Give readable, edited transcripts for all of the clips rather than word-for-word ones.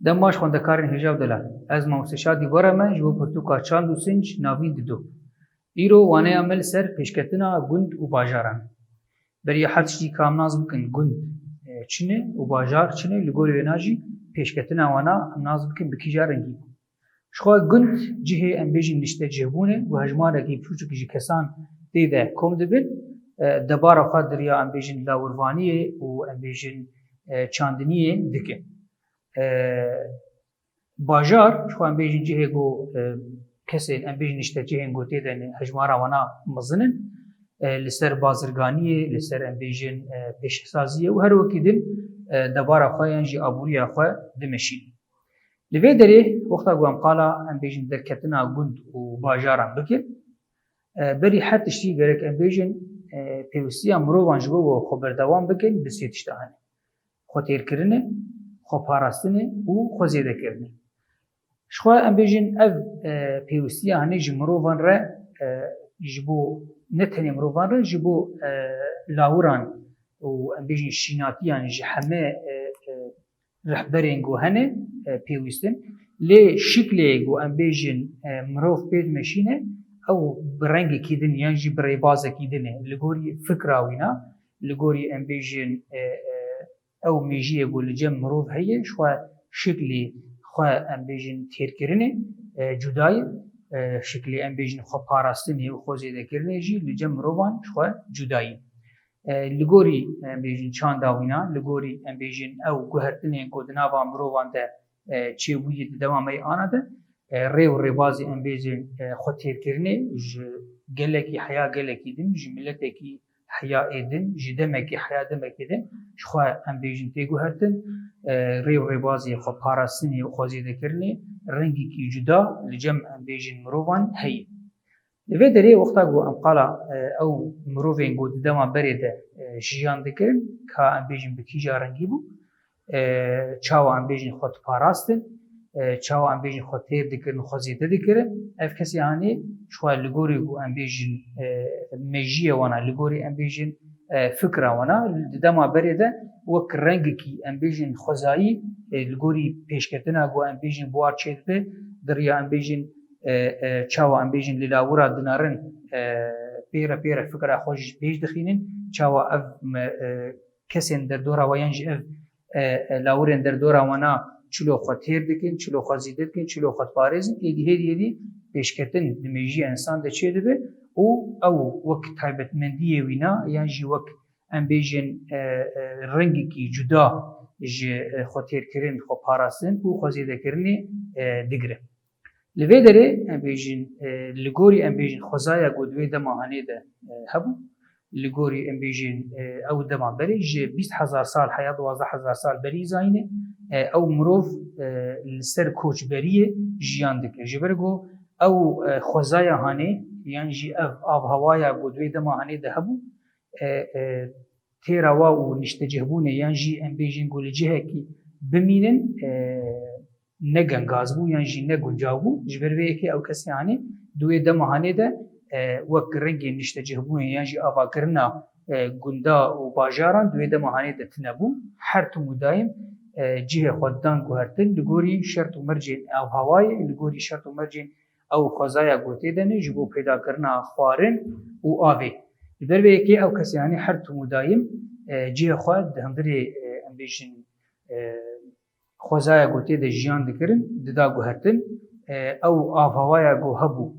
دماش خوندکارین هجاب دلا از ماموسشا دیواره من جو پرتوکا چاند و سنج ناوی دیدو ایرو وانه عمل سر پیشکتنا گند و باجاران بری حدشی کام ناز بکن گند چنه و باجار چنه لگوری وناجی پیشکتنا وانا ناز بکن بکیجا رنگی شخوا گند جهه ام بیجین نشته جهبونه و هجمانه کی پوچو کی کسان دیده کم دبن دبار خود دریا ام بیجین لاوروانیه و ام بیجین چاندنیه دکه باجار شو ام بیجین جهه گو کسی ام بیجین نشته جهه گو دیده هجمارا وانا مزنن لسر بازرگانیه لسر ام بیجین پیشسازیه و هر وکی دن دبار خود ینجی آبوری خود دمشین لوی داره وقتا گوام قالا ام بیجین درکتنا گند و باجاران بکر بری حد تشتی گرک ام بیجین پیوستی مروان جبو و خبردوام بکن بسیت اشتهانه خو تیر کرنه خو پاراستنه و خو زیده کرنه شخوا ام بیجین اف پیوستی هنه جمروان را جبو نتنی مروان را جبو لاوران و ام بیجین شیناتیان جحمه رهبرین گو هنه پیوستن لی شکلی گو ام بیجین مروف پید مشینه او برنگی کیدن یعنی جی برای بازه کیدنه لگوری فکراوینا لگوری ام بیجین او میجیه گو لجم مروف هیه شوا شکلی خوا ام بیجین تیر کرنه جدای شکلی ام بیجین خوا پاراستنی و خوا زیده کرنه جی لجم مروفان شوا جدایی لگوری ام بیجین چانداوینا لگوری ام بیجین او گوهرتنه گودناوا مروفان ده چی بویی دوامه آنه ده ریو ریبازی ام بیجین خوا تیر کرنه گلکی حیا گلکی دن جملتکی حیا ایدن جدمکی حیا دمکی دن شخوا ام بیجین تیگو هرتن ریو ریبازی خوا پاراستنی و خوا زیده کرنه رنگی کی جدا لجم ام بیجین مروفان هی لوی داره وقتا گو ام قالا او مروفین گو دما برده جیان دکرن که ام بیجین بکیجا رنگی بو چاو ام بیجین خود پاراستن چاو ام بیجین خود تیر دکرن خود زیده دکرن اف کسی هانی شخوا لگوری گو ام بیجین مجیه وانا لگوری ام بیجین فکره وانا دما برده وک رنگی کی ام بیجین خوزایی لگوری پیشکتنا گو ام بیجین بوار چید به دریا ام بیجین چاو ام بیجین لیلاورا دنارن پیره فکره خوش بیج دخینن چاو اف کسین در دورا وینج اف لاورن در دورا وانا چلو خود تیر دکن چلو خود زیده دکن چلو خود پارزن ایدی پیشکتن دمیجی انسان ده چه دبه او وک تایبت مندیه وینا یعنی جی وک ام بیجین رنگی کی جدا جی خود تیر کرن خود پاراستن و خود زیده کرنی دگره لوی داره ام بیجین لگوری ام بیجین خوزایا گودوی دماهانه ده هبو لگوری ام بیجین او دما بری جی 20,000 سال حیا 12,000 سال بری زاینه او مروف لسر کوچ بریه جیان دکه جبرگو او خوزایا هانه یعنی جی آب هوایا گودوی دماهانه ده هبو تیروا و نشته جهبونه یعنی جی ام بیجین گول جهه کی بمینن نگنگاز بو یعنی جی نگنجاو بو جبروی که او کسی هانه دوی دماهانه ده وک رنگی نشته جهبونه یعنی جی آبا کرنا گندا و باجاران دوی دماهانه ده تنبو هر تو مدایم جهه خوددان گوهرتن لگوری شرط و مرجین او هوای لگوری شرط و مرجین او خوزایا گوته دنه جبو پیدا کرنا خوارن و آوه لبروی که او کسی هانی هر تو مدایم جهه خود همدری امبیشن خوزایا گوته ده جیان دکرن ددا گوهرتن او آف هوایا گو هبو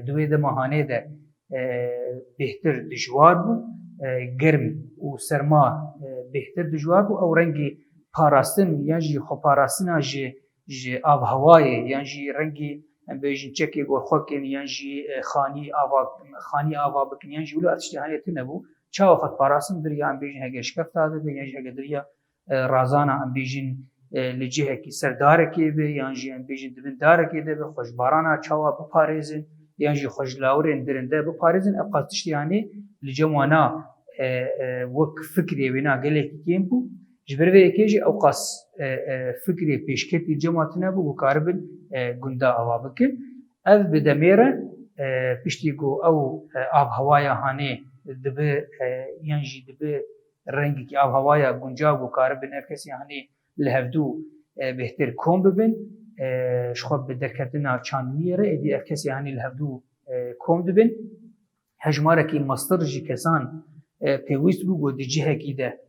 دوی ده ماهانه ده بهتر دجوار بو گرم و سرما بهتر دجوار بو او رنگی پاراستن یعنی خو پاراستن جی آب هوای یعنی رنگی ام بیجین چکی گو خوکن یعنی خانی آوا بکن یعنی ولو اشتهانیت نبو چاو خط پاراستن دریا ام بیجین هگش کفتاده به یعنی هگ دریا رازانا ام بیجین لجهه کی سردار کی به یعنی ام بیجین دبن دار کی ده به خوش بارانا چاو بپارزن یعنی خوش لاورن درنده بپارزن اقاستش یعنی لجمانا وک فکری وینا گله کیم بو جبروی کیجی اوقاس فکری پیشکتی جماعت نبو و کاربن گندا آوا بکن اف بدمیره پشتی گو او آب هوایا هانه دبه یعنی دبه رنگی که آب هوایا گنجا و کاربن اف کسی هانه لهفدو بهتر کۆم ببن شخوا bi derketina çandiniyê re êdî ev kesê hanî li hevdû kom dibin hejmarekî mastir jî kesan pêwîst bû got di cihekî de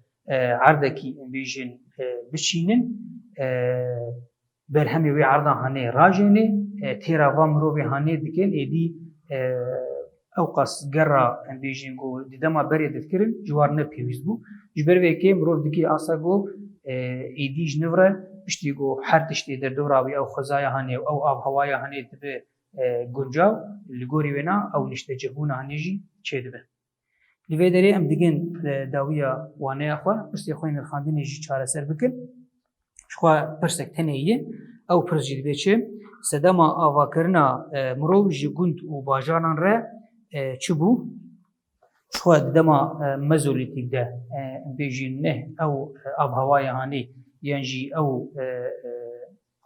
erdekî em bêjin biçînin berhemê wê erdan hanê rajêne têra van mirovê hanê dikin êdî ew qas gera em bêjin got di dema berê didkirin ji war ne pêwîst bû ji ber vê yekê mirov dikî asa got êdî ji nû re piştî got her tiştê derdora wî ew xwezaya hanê ew avhewaya hanê dibe guncaw li gorî wê na ew niştecihbûna hanê jî çêdibe. Li vê derê em digin dawiya waneya xwe pirsê xwe nirxandinê jî çareser bikin. Ji xwe pirsek tenê ye ew pirs jî dibe çi sedema avakirina mirov ji gund û bajaran re çi bû? Ji xwe di dema mezolîtîk de em bêjin neh ew avhewaya hanê yan jî ew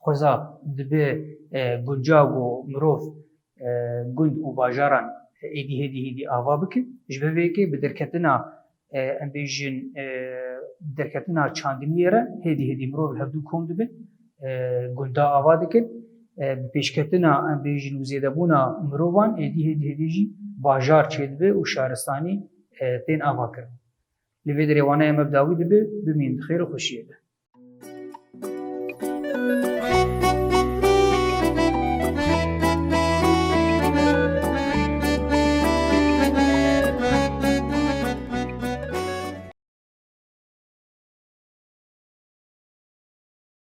xweza dibe guncaw û mirov gund û bajaran êdî hêdî ava bikin ji ber vê yekê bi derketina em bêjin derketina çandiniyê re hêdî mirov li hevdû kom dibin gunda ava dikin bi pêşketina em bêjin û zêdebûna mirovan êdî jî bajar çêdibe û şaristanî tên ava kirin. Li vê derê waneya me bi dawî dibe bimînin bi xêr û xweşiyê de.